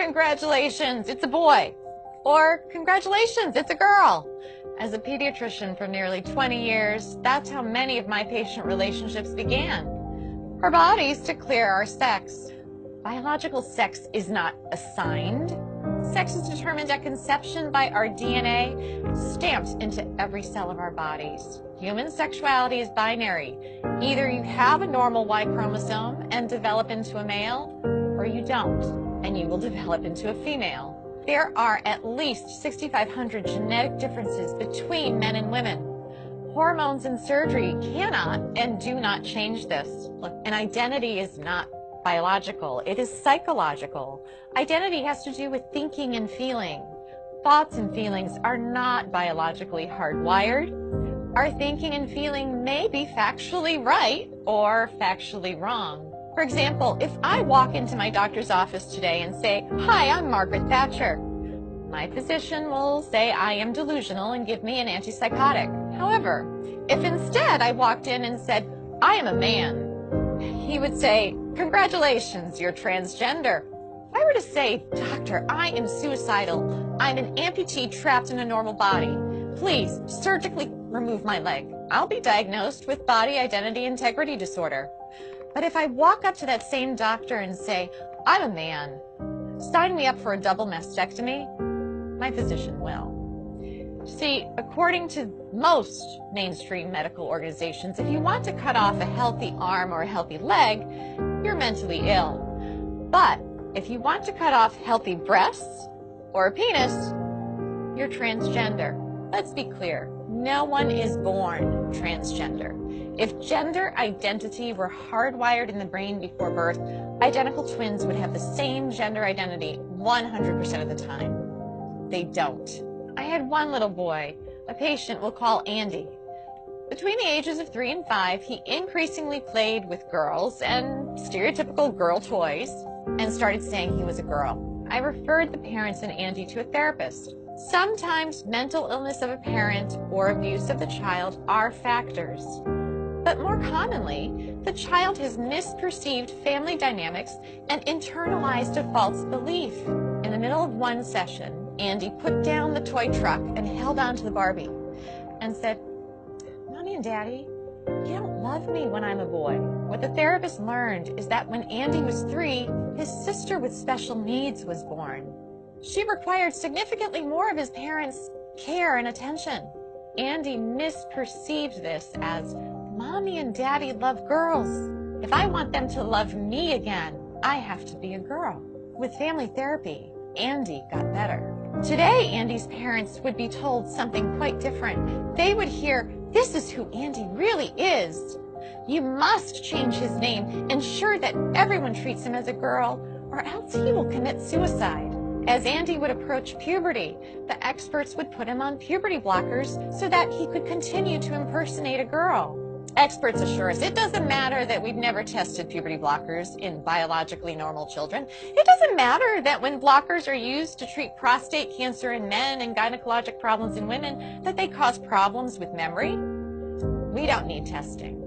Congratulations, it's a boy. Or congratulations, it's a girl. As a pediatrician for nearly 20 years, that's how many of my patient relationships began. Our bodies declare our sex. Biological sex is not assigned. Sex is determined at conception by our DNA, stamped into every cell of our bodies. Human sexuality is binary. Either you have a normal Y chromosome and develop into a male, or you don't, and you will develop into a female. There are at least 6,500 genetic differences between men and women. Hormones and surgery cannot and do not change this. Look, an identity is not biological, it is psychological. Identity has to do with thinking and feeling. Thoughts and feelings are not biologically hardwired. Our thinking and feeling may be factually right or factually wrong. For example, if I walk into my doctor's office today and say, "Hi, I'm Margaret Thatcher," my physician will say I am delusional and give me an antipsychotic. However, if instead I walked in and said, "I am a man," he would say, "Congratulations, you're transgender." If I were to say, "Doctor, I am suicidal. I'm an amputee trapped in a normal body. Please surgically remove my leg," I'll be diagnosed with body identity integrity disorder. But if I walk up to that same doctor and say, "I'm a man, sign me up for a double mastectomy," my physician will. See, according to most mainstream medical organizations, if you want to cut off a healthy arm or a healthy leg, you're mentally ill. But if you want to cut off healthy breasts or a penis, you're transgender. Let's be clear, no one is born transgender. If gender identity were hardwired in the brain before birth, identical twins would have the same gender identity 100% of the time. They don't. I had one little boy, a patient we'll call Andy. Between the ages of 3 and 5, he increasingly played with girls and stereotypical girl toys and started saying he was a girl. I referred the parents and Andy to a therapist. Sometimes mental illness of a parent or abuse of the child are factors. But more commonly, the child has misperceived family dynamics and internalized a false belief. In the middle of one session, Andy put down the toy truck and held on to the Barbie and said, "Mommy and Daddy, you don't love me when I'm a boy." What the therapist learned is that when Andy was 3, his sister with special needs was born. She required significantly more of his parents' care and attention. Andy misperceived this as, "Mommy and Daddy love girls. If I want them to love me again, I have to be a girl." With family therapy, Andy got better. Today, Andy's parents would be told something quite different. They would hear, "This is who Andy really is. You must change his name, ensure that everyone treats him as a girl, or else he will commit suicide." As Andy would approach puberty, the experts would put him on puberty blockers so that he could continue to impersonate a girl. Experts assure us it doesn't matter that we've never tested puberty blockers in biologically normal children. It doesn't matter that when blockers are used to treat prostate cancer in men and gynecologic problems in women, that they cause problems with memory. We don't need testing.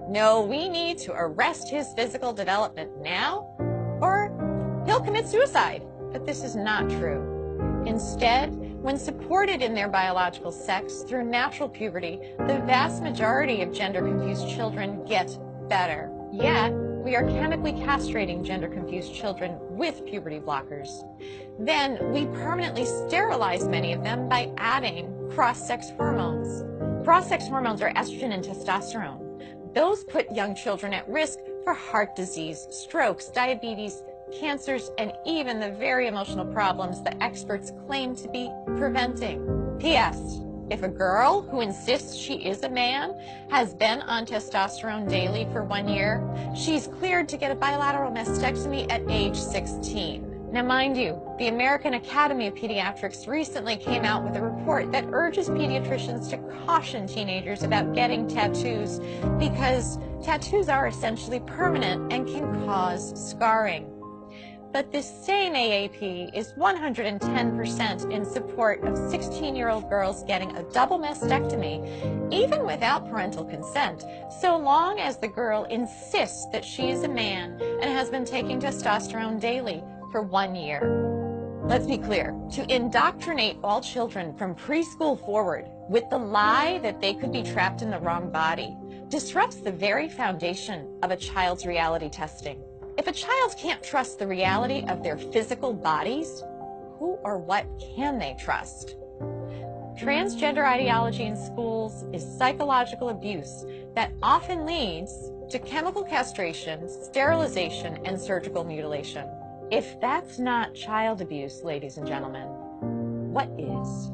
No, we need to arrest his physical development now, or he'll commit suicide. But this is not true. Instead, when supported in their biological sex through natural puberty, the vast majority of gender-confused children get better. Yet, we are chemically castrating gender-confused children with puberty blockers. Then, we permanently sterilize many of them by adding cross-sex hormones. Cross-sex hormones are estrogen and testosterone. Those put young children at risk for heart disease, strokes, diabetes, cancers, and even the very emotional problems the experts claim to be preventing. P.S. If a girl who insists she is a man has been on testosterone daily for 1 year, she's cleared to get a bilateral mastectomy at age 16. Now, mind you, the American Academy of Pediatrics recently came out with a report that urges pediatricians to caution teenagers about getting tattoos because tattoos are essentially permanent and can cause scarring. But this same AAP is 110% in support of 16-year-old girls getting a double mastectomy, even without parental consent, so long as the girl insists that she is a man and has been taking testosterone daily. for 1 year. Let's be clear, to indoctrinate all children from preschool forward with the lie that they could be trapped in the wrong body disrupts the very foundation of a child's reality testing. If a child can't trust the reality of their physical bodies, who or what can they trust? Transgender ideology in schools is psychological abuse that often leads to chemical castration, sterilization, and surgical mutilation. If that's not child abuse, ladies and gentlemen, what is?